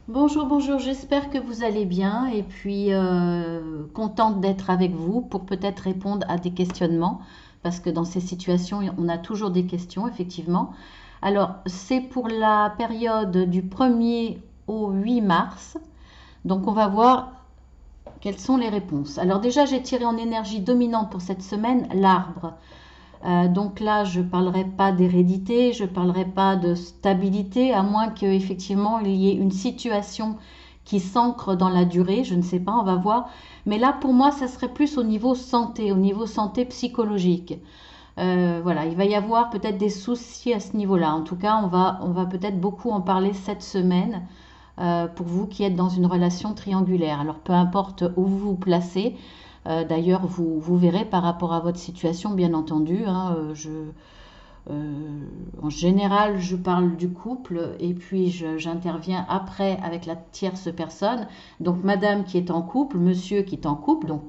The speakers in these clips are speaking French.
Bonjour, bonjour, j'espère que vous allez bien et puis contente d'être avec vous pour peut-être répondre à des questionnements parce que dans ces situations, on a toujours des questions, effectivement. Alors, c'est pour la période du 1er au 8 mars, donc on va voir quelles sont les réponses. Alors déjà, j'ai tiré en énergie dominante pour cette semaine l'arbre. Donc là, je ne parlerai pas d'hérédité, je ne parlerai pas de stabilité, à moins qu'effectivement il y ait une situation qui s'ancre dans la durée, je ne sais pas, on va voir. Mais là, pour moi, ça serait plus au niveau santé psychologique. Voilà, il va y avoir peut-être des soucis à ce niveau-là. En tout cas, on va peut-être beaucoup en parler cette semaine pour vous qui êtes dans une relation triangulaire. Alors, peu importe où vous vous placez, d'ailleurs, vous verrez par rapport à votre situation, bien entendu. Hein, en général, je parle du couple et puis j'interviens après avec la tierce personne. Donc, madame qui est en couple, monsieur qui est en couple, donc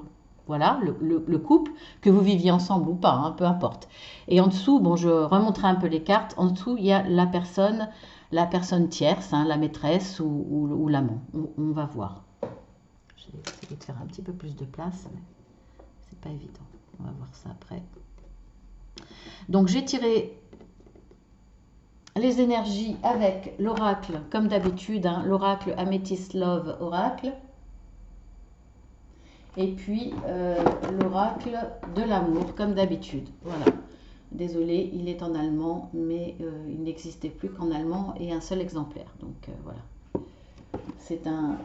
voilà, le couple, que vous viviez ensemble ou pas, hein, peu importe. Et en dessous, bon, je remonterai un peu les cartes. En dessous, il y a la personne tierce, hein, la maîtresse ou l'amant. On va voir. Je vais essayer de faire un petit peu plus de place, mais c'est pas évident. On va voir ça après. Donc j'ai tiré les énergies avec l'oracle, comme d'habitude, hein, l'oracle Amethyst Love Oracle. Et puis l'oracle de l'amour, comme d'habitude. Voilà. Désolé, il est en allemand, mais il n'existait plus qu'en allemand et un seul exemplaire. Donc voilà. C'est un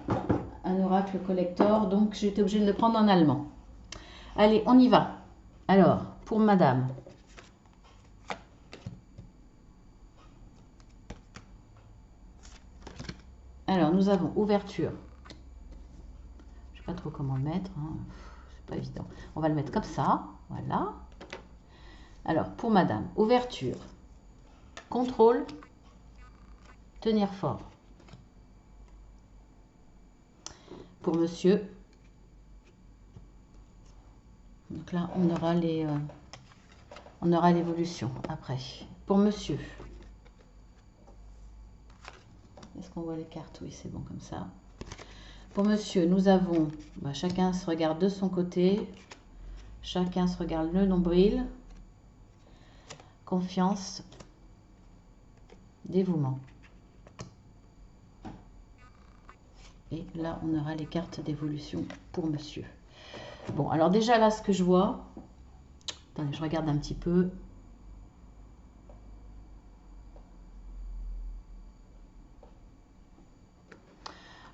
oracle collector, donc j'étais obligée de le prendre en allemand. Allez, on y va. Alors, pour madame. Alors, nous avons ouverture. Je ne sais pas trop comment le mettre. Hein. C'est pas évident. On va le mettre comme ça. Voilà. Alors, pour madame, ouverture. Contrôle. Tenir fort. Pour monsieur. Donc là, on aura l'évolution après. Pour monsieur. Est-ce qu'on voit les cartes? Oui, c'est bon comme ça. Pour monsieur, nous avons, chacun se regarde de son côté, chacun se regarde le nombril, confiance, dévouement. Et là, on aura les cartes d'évolution pour monsieur. Bon, alors déjà là, ce que je vois, attendez, je regarde un petit peu.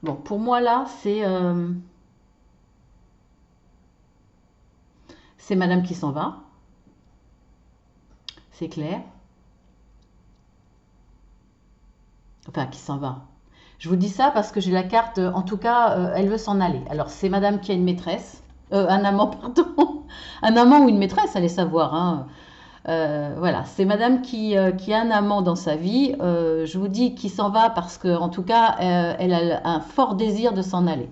Bon, pour moi là, c'est madame qui s'en va. C'est clair. Enfin, qui s'en va. Je vous dis ça parce que j'ai la carte, en tout cas, elle veut s'en aller. Alors, c'est madame qui a une maîtresse, un amant, pardon, un amant ou une maîtresse, allez savoir. Hein. Voilà, c'est madame qui a un amant dans sa vie. Je vous dis qu'il s'en va parce que, en tout cas, elle a un fort désir de s'en aller.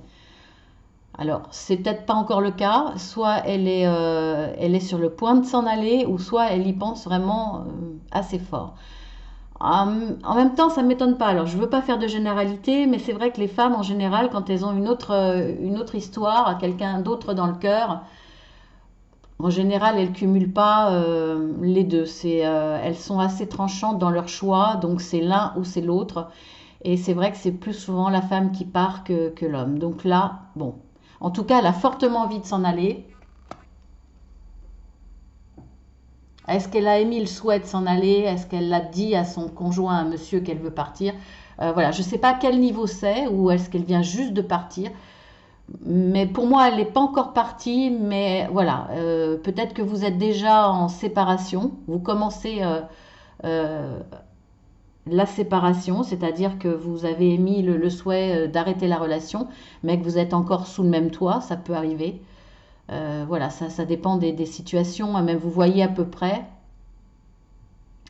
Alors, c'est peut-être pas encore le cas. Soit elle est sur le point de s'en aller, ou soit elle y pense vraiment assez fort. En même temps, ça ne m'étonne pas. Alors, je ne veux pas faire de généralité, mais c'est vrai que les femmes, en général, quand elles ont une autre histoire, à quelqu'un d'autre dans le cœur, en général, elles ne cumulent pas les deux. Elles sont assez tranchantes dans leur choix, donc c'est l'un ou c'est l'autre. Et c'est vrai que c'est plus souvent la femme qui part que l'homme. Donc là, bon, en tout cas, elle a fortement envie de s'en aller. Est-ce qu'elle a émis le souhait de s'en aller? Est-ce qu'elle l'a dit à son conjoint, à monsieur, qu'elle veut partir? Voilà, je ne sais pas à quel niveau c'est, ou est-ce qu'elle vient juste de partir. Mais pour moi, elle n'est pas encore partie, mais voilà, peut-être que vous êtes déjà en séparation. Vous commencez euh, la séparation, c'est-à-dire que vous avez émis le souhait d'arrêter la relation, mais que vous êtes encore sous le même toit, ça peut arriver. Voilà, ça dépend des situations, hein, même vous voyez à peu près.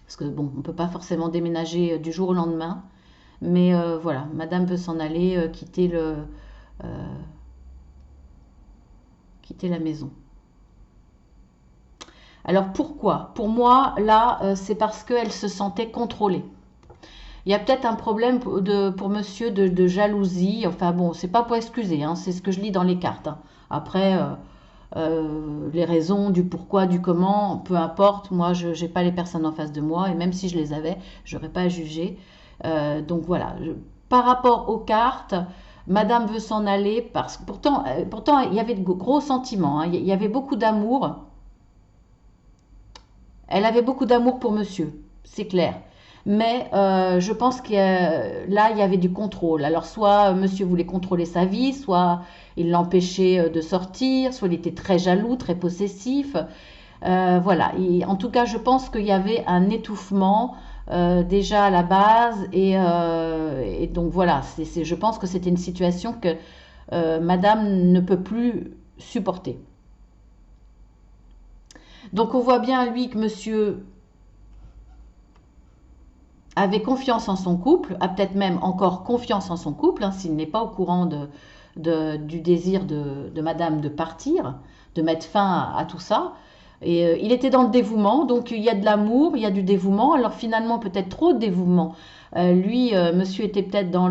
Parce que bon, on ne peut pas forcément déménager du jour au lendemain. Mais voilà, madame veut s'en aller, euh, quitter la maison. Alors pourquoi? Pour moi, là, c'est parce qu'elle se sentait contrôlée. Il y a peut-être un problème pour monsieur de jalousie. Enfin bon, c'est pas pour excuser, hein, c'est ce que je lis dans les cartes, hein. Après, les raisons du pourquoi, du comment, peu importe. Moi, je n'ai pas les personnes en face de moi et même si je les avais, j'aurais pas à juger. Donc voilà. Par rapport aux cartes, Madame veut s'en aller parce que pourtant il y avait de gros sentiments, hein. Il y avait beaucoup d'amour. Elle avait beaucoup d'amour pour monsieur, c'est clair. Mais je pense que là, il y avait du contrôle. Alors, soit monsieur voulait contrôler sa vie, soit il l'empêchait de sortir, soit il était très jaloux, très possessif. Voilà. En tout cas, je pense qu'il y avait un étouffement déjà à la base. Et donc, voilà. Je pense que c'était une situation que madame ne peut plus supporter. Donc, on voit bien, lui, que monsieur avait confiance en son couple, a peut-être même encore confiance en son couple, hein, s'il n'est pas au courant du désir de madame de partir, de mettre fin à tout ça. Et il était dans le dévouement, donc il y a de l'amour, il y a du dévouement. Alors finalement, peut-être trop de dévouement. Monsieur était peut-être dans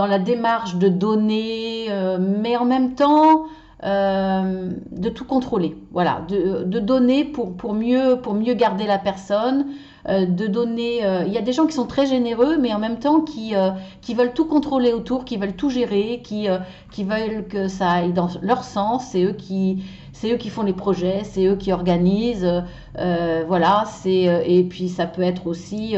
la démarche de donner, mais en même temps de tout contrôler. Voilà, de donner pour mieux garder la personne, de donner. Il y a des gens qui sont très généreux, mais en même temps qui veulent tout contrôler autour, qui veulent tout gérer, qui veulent que ça aille dans leur sens. C'est eux qui font les projets, c'est eux qui organisent. Voilà, et puis ça peut être aussi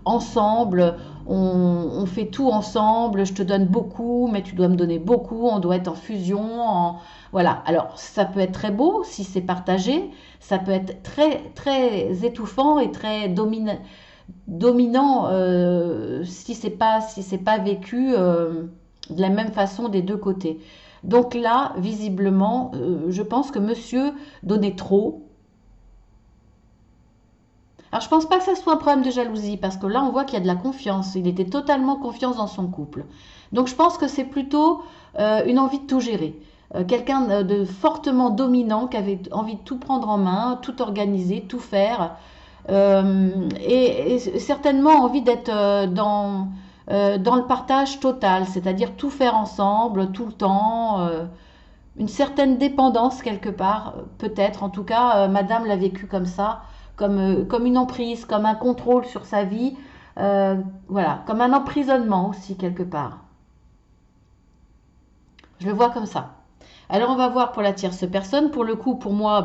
ensemble. On fait tout ensemble, je te donne beaucoup, mais tu dois me donner beaucoup, on doit être en fusion. Voilà, alors ça peut être très beau si c'est partagé, ça peut être très, très étouffant et très dominant si c'est pas vécu de la même façon des deux côtés. Donc là, visiblement, je pense que monsieur donnait trop. Alors je pense pas que ça soit un problème de jalousie parce que là on voit qu'il y a de la confiance. Il était totalement confiance dans son couple. Donc je pense que c'est plutôt une envie de tout gérer. Quelqu'un de fortement dominant qui avait envie de tout prendre en main, tout organiser, tout faire. Et certainement envie d'être dans le partage total, c'est-à-dire tout faire ensemble, tout le temps. Une certaine dépendance quelque part, peut-être. En tout cas, madame l'a vécu comme ça, comme une emprise, comme un contrôle sur sa vie. Voilà, comme un emprisonnement aussi quelque part. Je le vois comme ça. Alors on va voir pour la tierce personne. Pour le coup, pour moi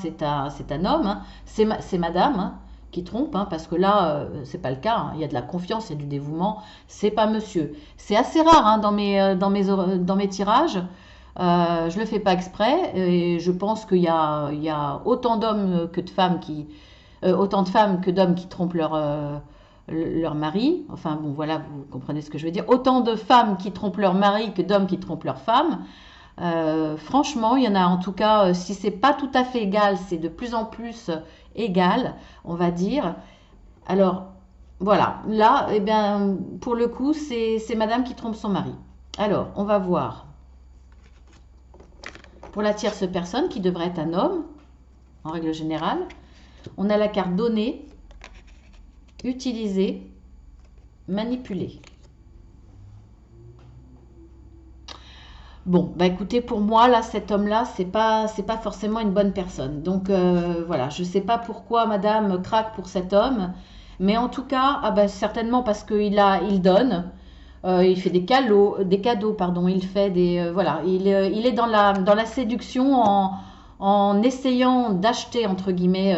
c'est un homme, hein. C'est madame, hein, qui trompe, hein, parce que là, c'est pas le cas, hein. Il y a de la confiance, il y a du dévouement. C'est pas monsieur. C'est assez rare, hein, dans mes tirages. Je le fais pas exprès et je pense il y a autant d'hommes que de femmes autant de femmes que d'hommes qui trompent leur mari. Enfin bon, voilà, vous comprenez ce que je veux dire. Autant de femmes qui trompent leur mari que d'hommes qui trompent leur femme. Franchement, il y en a en tout cas, si c'est pas tout à fait égal, c'est de plus en plus égal, on va dire. Alors, voilà, là, eh bien, pour le coup, c'est madame qui trompe son mari. Alors, on va voir pour la tierce personne, qui devrait être un homme, en règle générale. On a la carte donner, utiliser, manipuler. Bon, bah écoutez, pour moi, là, cet homme-là, c'est pas forcément une bonne personne. Donc voilà, je sais pas pourquoi madame craque pour cet homme, mais en tout cas, ah bah, certainement parce il donne, il fait des cadeaux, pardon, il fait voilà, il est dans la séduction en essayant d'acheter entre guillemets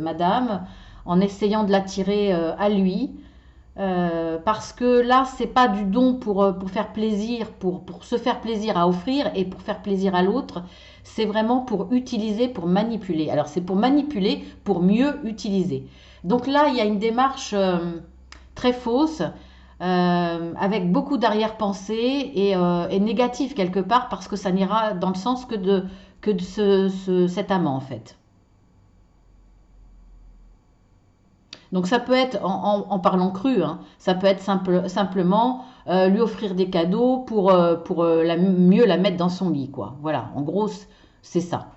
madame, en essayant de l'attirer à lui. Parce que là, c'est pas du don pour faire plaisir, pour se faire plaisir à offrir et pour faire plaisir à l'autre. C'est vraiment pour utiliser, pour manipuler. Alors, c'est pour manipuler, pour mieux utiliser. Donc là, il y a une démarche très fausse, avec beaucoup d'arrière-pensée et négative quelque part, parce que ça n'ira dans le sens que de cet amant, en fait. Donc ça peut être, en parlant cru, hein, ça peut être simplement lui offrir des cadeaux pour mieux la mettre dans son lit, quoi. Voilà, en gros, c'est ça.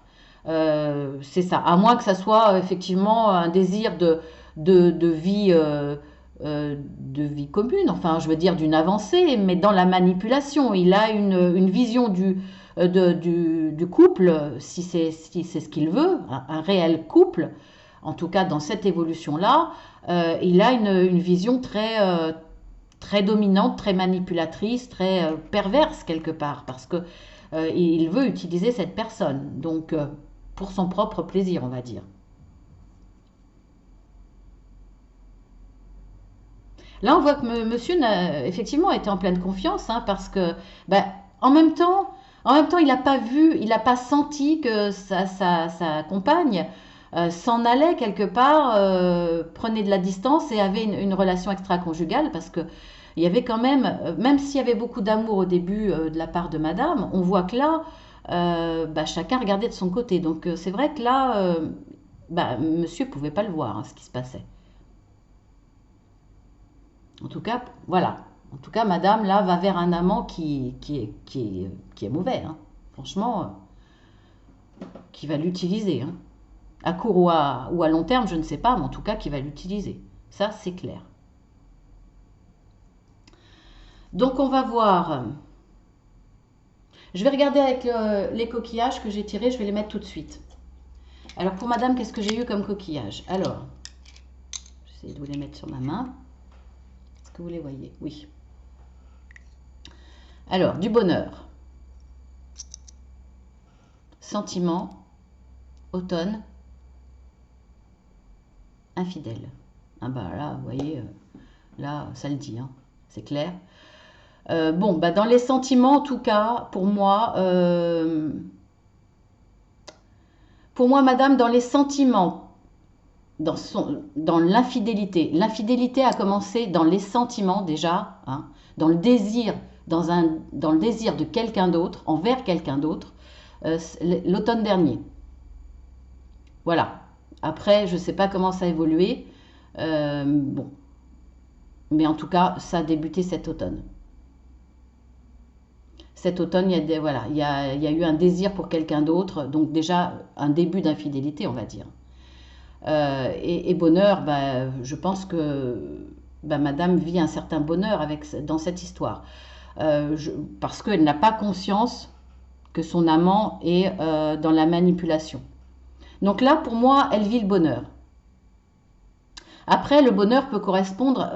C'est ça. À moins que ça soit effectivement un désir de vie commune, enfin, je veux dire d'une avancée, mais dans la manipulation. Il a une vision du couple, si c'est ce qu'il veut, un réel couple, en tout cas dans cette évolution-là, il a une vision très dominante, très manipulatrice, très perverse quelque part, parce que il veut utiliser cette personne, donc pour son propre plaisir, on va dire. Là, on voit que monsieur effectivement était en pleine confiance, hein, parce que, ben, en même temps, en même temps, il n'a pas vu, il n'a pas senti que sa compagne s'en allait quelque part, prenait de la distance et avait une relation extra-conjugale, parce que il y avait quand même, même s'il y avait beaucoup d'amour au début de la part de madame, on voit que là, bah, chacun regardait de son côté. Donc c'est vrai que là, bah, monsieur pouvait pas le voir, hein, ce qui se passait. En tout cas, voilà. En tout cas, madame, là, va vers un amant qui est mauvais, hein. Franchement, qui va l'utiliser, hein. À court ou à long terme, je ne sais pas, mais en tout cas, qui va l'utiliser. Ça, c'est clair. Donc, on va voir. Je vais regarder avec les coquillages que j'ai tirés, je vais les mettre tout de suite. Alors, pour madame, qu'est-ce que j'ai eu comme coquillage? Alors, j'essaie de vous les mettre sur ma main. Est-ce que vous les voyez? Oui. Alors, du bonheur, sentiment, automne, infidèle. Ah bah là, vous voyez, là, ça le dit, hein, c'est clair. Bon, bah dans les sentiments, en tout cas, pour moi, madame, dans les sentiments, dans l'infidélité. L'infidélité a commencé dans les sentiments déjà, hein, dans le désir, dans le désir de quelqu'un d'autre, envers quelqu'un d'autre, l'automne dernier. Voilà. Après, je ne sais pas comment ça a évolué. Bon. Mais en tout cas, ça a débuté cet automne. Cet automne, voilà, il y a eu un désir pour quelqu'un d'autre, donc déjà un début d'infidélité, on va dire. Et bonheur, bah, je pense que bah, madame vit un certain bonheur dans cette histoire. Parce qu'elle n'a pas conscience que son amant est dans la manipulation. Donc là, pour moi, elle vit le bonheur. Après, le bonheur peut correspondre,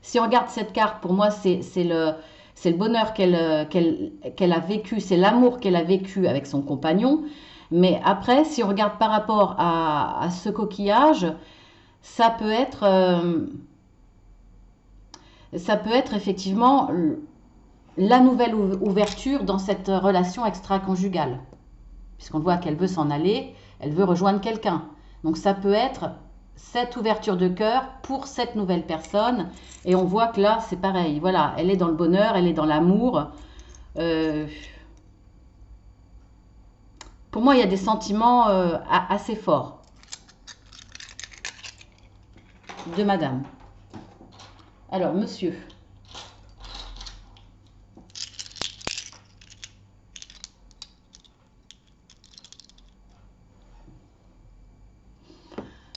si on regarde cette carte, pour moi, c'est le bonheur qu'elle a vécu, c'est l'amour qu'elle a vécu avec son compagnon. Mais après, si on regarde par rapport à ce coquillage, ça peut être, euh, ça peut être effectivement la nouvelle ouverture dans cette relation extra-conjugale. Puisqu'on voit qu'elle veut s'en aller, elle veut rejoindre quelqu'un. Donc ça peut être cette ouverture de cœur pour cette nouvelle personne. Et on voit que là, c'est pareil. Voilà, elle est dans le bonheur, elle est dans l'amour. Euh, pour moi, il y a des sentiments assez forts de madame. Alors, monsieur.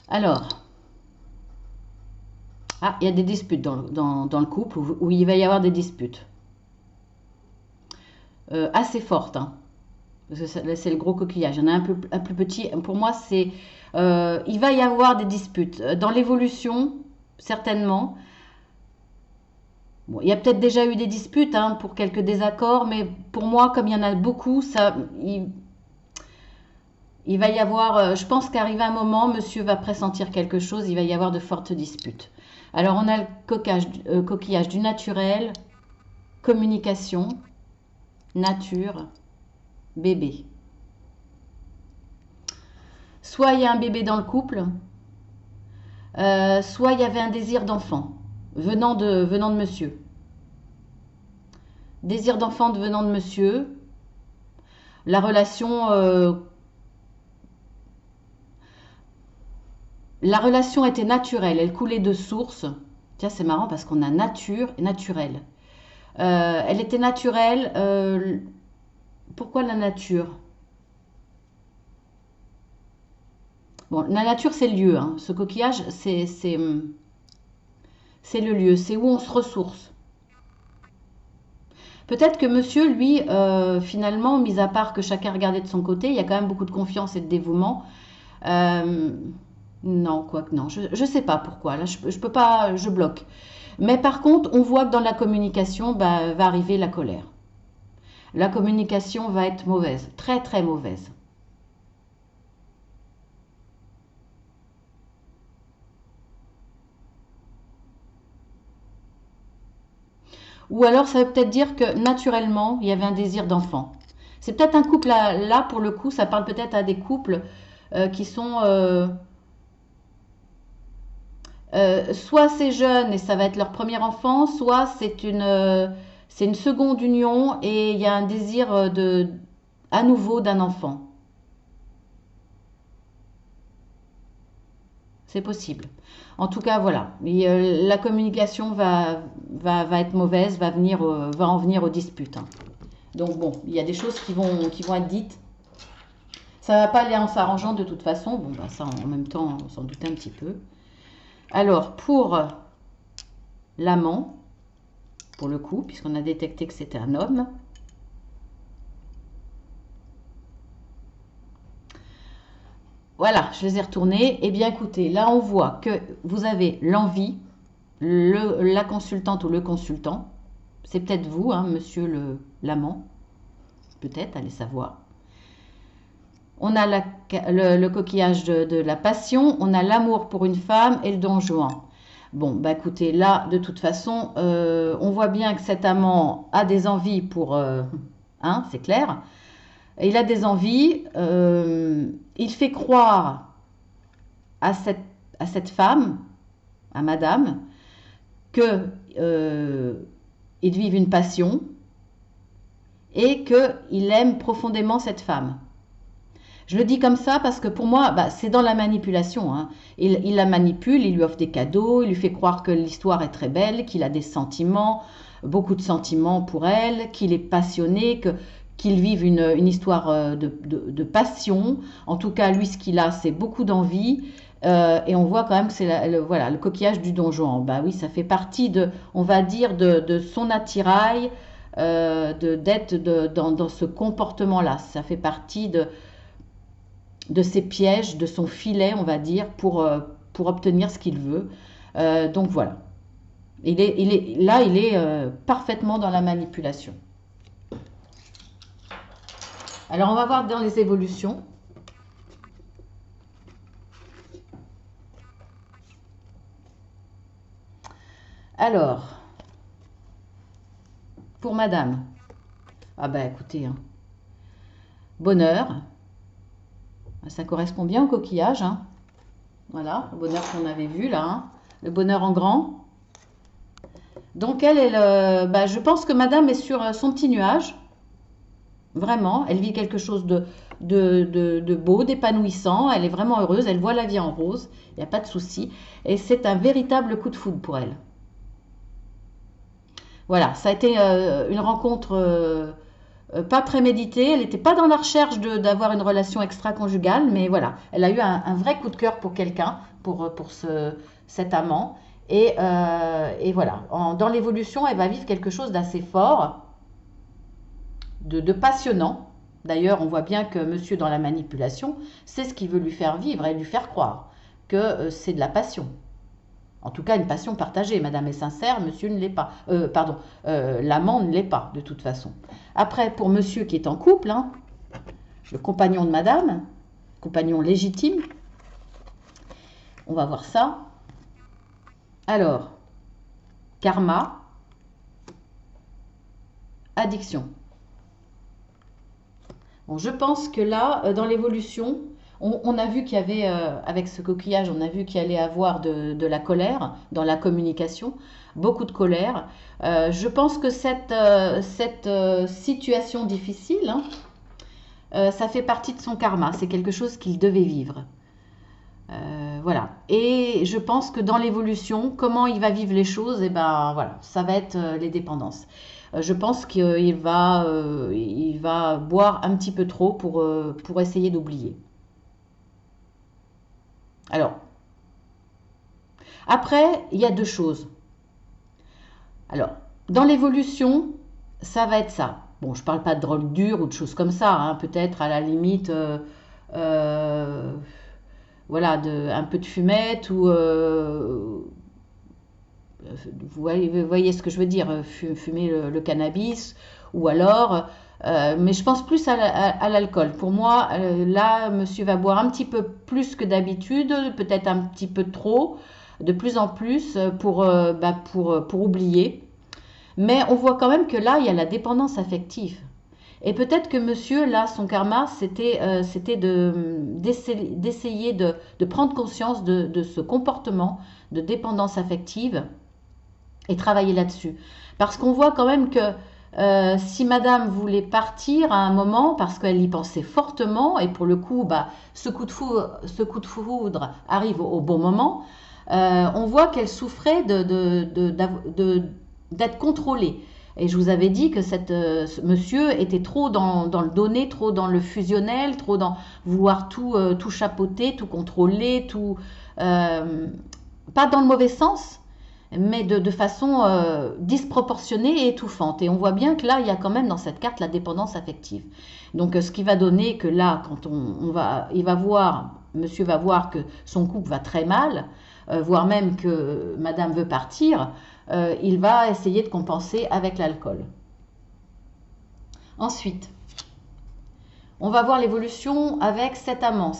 Alors, ah, il y a des disputes dans le couple où il va y avoir des disputes. Assez fortes, hein. Parce que c'est le gros coquillage. Il y en a un plus petit. Pour moi, il va y avoir des disputes. Dans l'évolution, certainement. Bon, il y a peut-être déjà eu des disputes, hein, pour quelques désaccords, mais pour moi, comme il y en a beaucoup, il va y avoir, je pense qu'arrivé un moment, monsieur va pressentir quelque chose, il va y avoir de fortes disputes. Alors, on a le coquillage du naturel, communication, nature, bébé. Soit il y a un bébé dans le couple, soit il y avait un désir d'enfant venant de monsieur. Désir d'enfant venant de monsieur. La relation, était naturelle, elle coulait de source. Tiens, c'est marrant parce qu'on a nature et naturel. Elle était naturelle. Pourquoi la nature? Bon, la nature, c'est le lieu, hein. Ce coquillage, c'est le lieu, c'est où on se ressource. Peut-être que monsieur, lui, finalement, mis à part que chacun regardait de son côté, il y a quand même beaucoup de confiance et de dévouement. Euh, non, quoique non, je ne sais pas pourquoi. Là, je peux pas, je bloque. Mais par contre, on voit que dans la communication, bah, va arriver la colère. La communication va être mauvaise, très très mauvaise. Ou alors, ça veut peut-être dire que naturellement, il y avait un désir d'enfant. C'est peut-être un couple là, pour le coup, ça parle peut-être à des couples qui sont soit c'est jeune et ça va être leur premier enfant, soit c'est une seconde union et il y a un désir à nouveau d'un enfant. C'est possible. En tout cas, voilà. La communication va être mauvaise, va en venir aux disputes, hein. Donc bon, il y a des choses qui vont être dites. Ça va pas aller en s'arrangeant de toute façon. Bon, bah ça, en même temps, on s'en doutait un petit peu. Alors, pour l'amant, pour le coup, puisqu'on a détecté que c'était un homme, voilà, je les ai retournés. Eh bien, écoutez, là, on voit que vous avez l'envie, la consultante ou le consultant. C'est peut-être vous, hein, monsieur l'amant. Peut-être, allez savoir. On a le coquillage de la passion, on a l'amour pour une femme et le don Juan. Bon, bah écoutez, là, de toute façon, on voit bien que cet amant a des envies pour... hein, c'est clair. Il a des envies, il fait croire à cette femme, à madame, que ils vivent une passion et qu'il aime profondément cette femme. Je le dis comme ça parce que pour moi, bah, c'est dans la manipulation, hein. Il la manipule, il lui offre des cadeaux, il lui fait croire que l'histoire est très belle, qu'il a des sentiments, beaucoup de sentiments pour elle, qu'il est passionné, qu'il vive une histoire de passion. En tout cas, lui, ce qu'il a, c'est beaucoup d'envie. Et on voit quand même que c'est voilà, le coquillage du donjon. Bah oui, ça fait partie on va dire, de son attirail, d'être dans ce comportement-là. Ça fait partie de ses pièges, de son filet, on va dire, pour obtenir ce qu'il veut. Donc voilà. Il est parfaitement dans la manipulation. Alors on va voir dans les évolutions. Alors, pour madame, ah bah écoutez, hein, bonheur, ça correspond bien au coquillage, hein. Voilà, le bonheur qu'on avait vu là, hein. Le bonheur en grand. Donc bah, je pense que madame est sur son petit nuage. Vraiment, elle vit quelque chose de beau, d'épanouissant. Elle est vraiment heureuse, elle voit la vie en rose. Il n'y a pas de souci. Et c'est un véritable coup de foudre pour elle. Voilà, ça a été une rencontre pas préméditée. Elle n'était pas dans la recherche d'avoir une relation extra-conjugale, mais voilà, elle a eu un vrai coup de cœur pour quelqu'un, pour cet amant. Et voilà, dans l'évolution, elle va vivre quelque chose d'assez fort, de passionnant. D'ailleurs, on voit bien que monsieur, dans la manipulation, c'est ce qu'il veut lui faire vivre et lui faire croire que c'est de la passion. En tout cas, une passion partagée. Madame est sincère, monsieur ne l'est pas. Pardon, l'amant ne l'est pas, de toute façon. Après, pour monsieur qui est en couple, hein, le compagnon de madame, compagnon légitime, on va voir ça. Alors, karma, addiction. Bon, je pense que là, dans l'évolution, on a vu qu'il y avait, avec ce coquillage, on a vu qu'il allait avoir de la colère dans la communication, beaucoup de colère. Je pense que cette situation difficile, hein, ça fait partie de son karma, c'est quelque chose qu'il devait vivre. Voilà. Et je pense que dans l'évolution, comment il va vivre les choses, et ben voilà, ça va être les dépendances. Je pense qu'il il va boire un petit peu trop pour essayer d'oublier. Alors, après, il y a deux choses. Alors, dans l'évolution, ça va être ça. Bon, je ne parle pas de drogue dure ou de choses comme ça, hein, peut-être à la limite, euh, voilà, un peu de fumette ou vous voyez ce que je veux dire, fumer le cannabis ou alors, mais je pense plus à l'alcool. Pour moi, là, monsieur va boire un petit peu plus que d'habitude, peut-être un petit peu trop, de plus en plus pour oublier. Mais on voit quand même que là, il y a la dépendance affective. Et peut-être que monsieur, là, son karma, c'était d'essayer de prendre conscience de ce comportement de dépendance affective et travailler là-dessus. Parce qu'on voit quand même que si madame voulait partir à un moment, parce qu'elle y pensait fortement, et pour le coup, ce coup de foudre arrive au bon moment, on voit qu'elle souffrait d'être contrôlée. Et je vous avais dit que ce monsieur était trop dans le donner, trop dans le fusionnel, trop dans vouloir tout chapeauter, tout contrôler, pas dans le mauvais sens, mais de façon disproportionnée et étouffante. Et on voit bien que là, il y a quand même dans cette carte la dépendance affective. Donc, ce qui va donner que là, quand monsieur va voir que son couple va très mal, voire même que madame veut partir, il va essayer de compenser avec l'alcool. Ensuite, on va voir l'évolution avec cet amant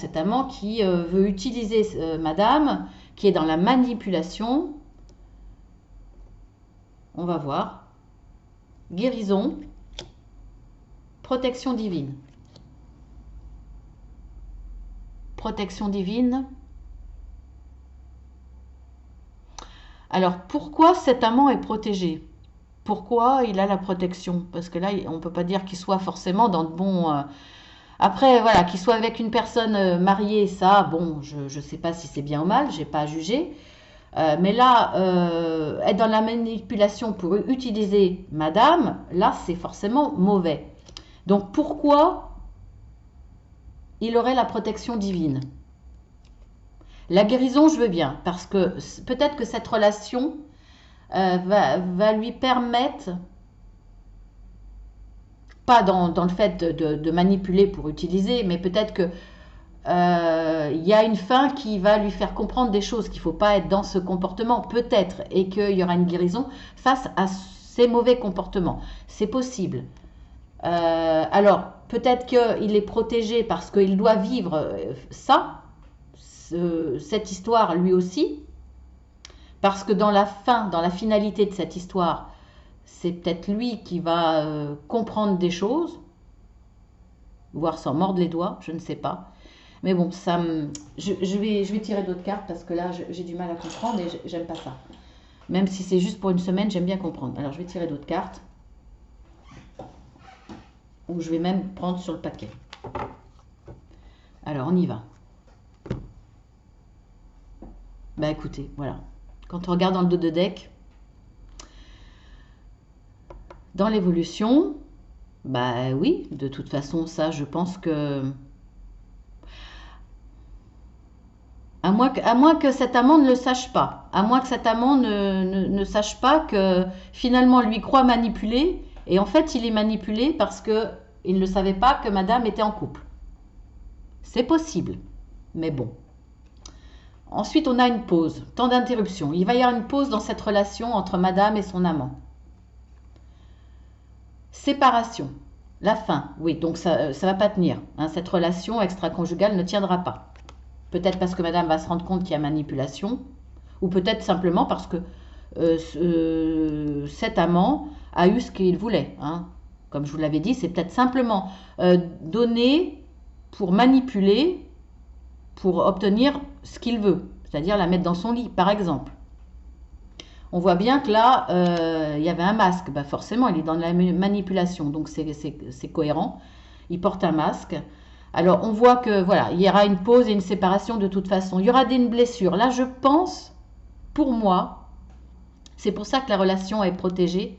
qui veut utiliser madame, qui est dans la manipulation. On va voir. Guérison, protection divine. Protection divine. Alors, pourquoi cet amant est protégé? Pourquoi il a la protection? Parce que là, on ne peut pas dire qu'il soit forcément dans de bons... Après, voilà, qu'il soit avec une personne mariée, ça, bon, je ne sais pas si c'est bien ou mal, je n'ai pas à juger. Mais là, être dans la manipulation pour utiliser madame, là, c'est forcément mauvais. Donc, pourquoi il aurait la protection divine? La guérison, je veux bien, parce que peut-être que cette relation va lui permettre, pas dans le fait de manipuler pour utiliser, mais peut-être que il y a une fin qui va lui faire comprendre des choses, qu'il ne faut pas être dans ce comportement, peut-être, et qu'il y aura une guérison face à ces mauvais comportements. C'est possible. Alors, peut-être qu'il est protégé parce qu'il doit vivre cette histoire lui aussi, parce que dans la finalité de cette histoire, c'est peut-être lui qui va comprendre des choses, voire s'en mordre les doigts, je ne sais pas. Mais bon, je vais tirer d'autres cartes parce que là, j'ai du mal à comprendre et j'aime pas ça. Même si c'est juste pour une semaine, j'aime bien comprendre. Alors, je vais tirer d'autres cartes. Ou je vais même prendre sur le paquet. Alors, on y va. Bah écoutez, voilà. Quand on regarde dans le dos de deck, dans l'évolution, bah oui, de toute façon, ça, je pense que... À moins que cet amant ne le sache pas. À moins que cet amant ne sache pas que finalement lui croit manipuler. Et en fait, il est manipulé parce qu'il ne savait pas que madame était en couple. C'est possible. Mais bon. Ensuite, on a une pause. Temps d'interruption. Il va y avoir une pause dans cette relation entre madame et son amant. Séparation. La fin. Oui, donc ça ne va pas tenir. Hein, cette relation extra-conjugale ne tiendra pas. Peut-être parce que madame va se rendre compte qu'il y a manipulation, ou peut-être simplement parce que cet amant a eu ce qu'il voulait. Hein. Comme je vous l'avais dit, c'est peut-être simplement donné pour manipuler, pour obtenir ce qu'il veut, c'est-à-dire la mettre dans son lit, par exemple. On voit bien que là, il y avait un masque. Bah forcément, il est dans la manipulation, donc c'est cohérent. Il porte un masque. Alors, on voit que voilà, il y aura une pause et une séparation de toute façon. Il y aura des blessures. Là, je pense, pour moi, c'est pour ça que la relation est protégée.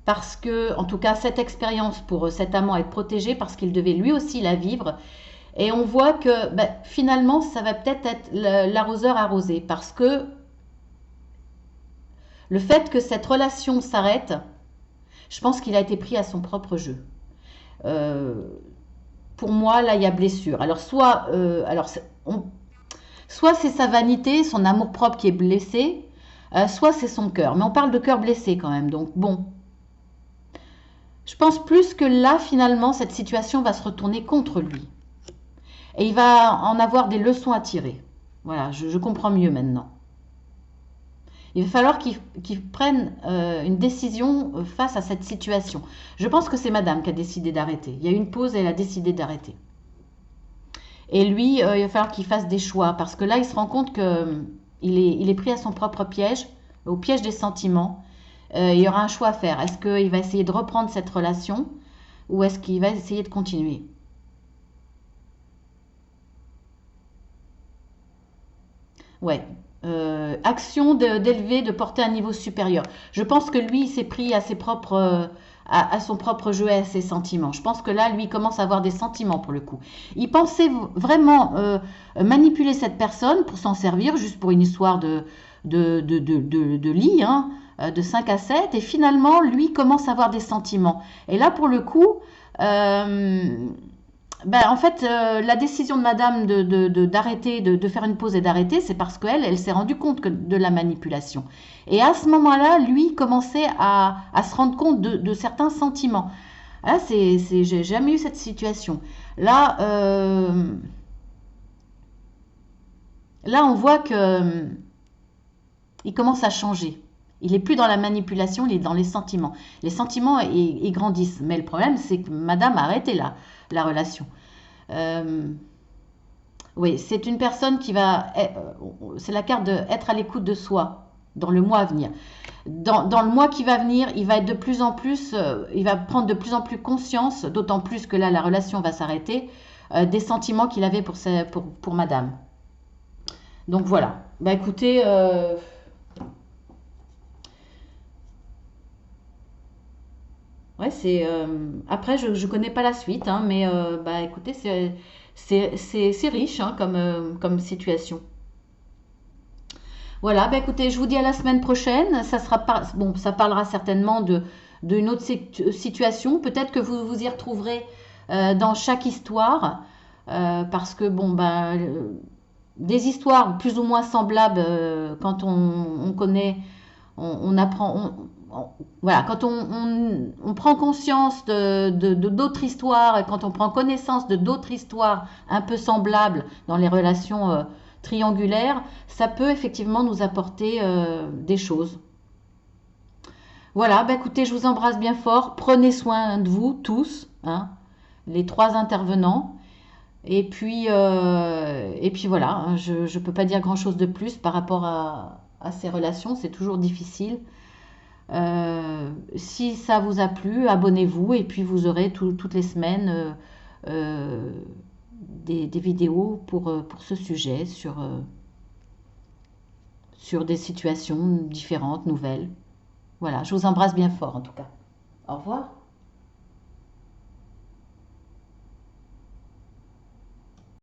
Parce que, en tout cas, cette expérience pour cet amant est protégée parce qu'il devait lui aussi la vivre. Et on voit que ben, finalement, ça va peut-être être l'arroseur arrosé parce que le fait que cette relation s'arrête, je pense qu'il a été pris à son propre jeu. Euh, pour moi, là, il y a blessure. Alors, soit c'est sa vanité, son amour-propre qui est blessé, soit c'est son cœur. Mais on parle de cœur blessé quand même. Donc, bon, je pense plus que là, finalement, cette situation va se retourner contre lui. Et il va en avoir des leçons à tirer. Voilà, je comprends mieux maintenant. Il va falloir qu'il prenne une décision face à cette situation. Je pense que c'est madame qui a décidé d'arrêter. Il y a eu une pause et elle a décidé d'arrêter. Et lui, il va falloir qu'il fasse des choix parce que là, il se rend compte qu'il est pris à son propre piège, au piège des sentiments. Il y aura un choix à faire. Est-ce qu'il va essayer de reprendre cette relation ou est-ce qu'il va essayer de continuer? Ouais. Action d'élever, de porter un niveau supérieur. Je pense que lui, il s'est pris à ses propres, à son propre jeu et à ses sentiments. Je pense que là, lui, il commence à avoir des sentiments pour le coup. Il pensait vraiment manipuler cette personne pour s'en servir, juste pour une histoire de lit, hein, de 5 à 7. Et finalement, lui commence à avoir des sentiments. Et là, pour le coup, euh, ben, en fait, la décision de madame d'arrêter, de faire une pause et d'arrêter, c'est parce qu'elle s'est rendue compte de la manipulation. Et à ce moment-là, lui commençait à se rendre compte de certains sentiments. Là, j'ai jamais eu cette situation. Là, là on voit que il commence à changer. Il est plus dans la manipulation, il est dans les sentiments. Les sentiments, ils grandissent. Mais le problème, c'est que madame a arrêté la relation. Euh, oui, c'est une personne qui va... C'est la carte de être à l'écoute de soi dans le mois à venir. Dans le mois qui va venir, il va être de plus en plus... il va prendre de plus en plus conscience, d'autant plus que là, la relation va s'arrêter, des sentiments qu'il avait pour madame. Donc voilà. Bah écoutez... ouais, après, je connais pas la suite, hein, mais bah écoutez, c'est riche hein, comme situation. Voilà, bah écoutez, je vous dis à la semaine prochaine. Ça sera pas, bon, ça parlera certainement d'une autre situation. Peut-être que vous vous y retrouverez dans chaque histoire, parce que bon, bah, des histoires plus ou moins semblables quand on connaît, on apprend, voilà, quand on prend conscience d'autres histoires, et quand on prend connaissance de d'autres histoires un peu semblables dans les relations triangulaires, ça peut effectivement nous apporter des choses. Voilà, bah écoutez, je vous embrasse bien fort. Prenez soin de vous tous, hein, les trois intervenants. Et puis voilà, hein, je ne peux pas dire grand-chose de plus par rapport à ces relations, c'est toujours difficile. Si ça vous a plu, abonnez-vous et puis vous aurez toutes les semaines euh, des vidéos pour ce sujet sur des situations différentes, nouvelles. Voilà, je vous embrasse bien fort en tout cas. Au revoir.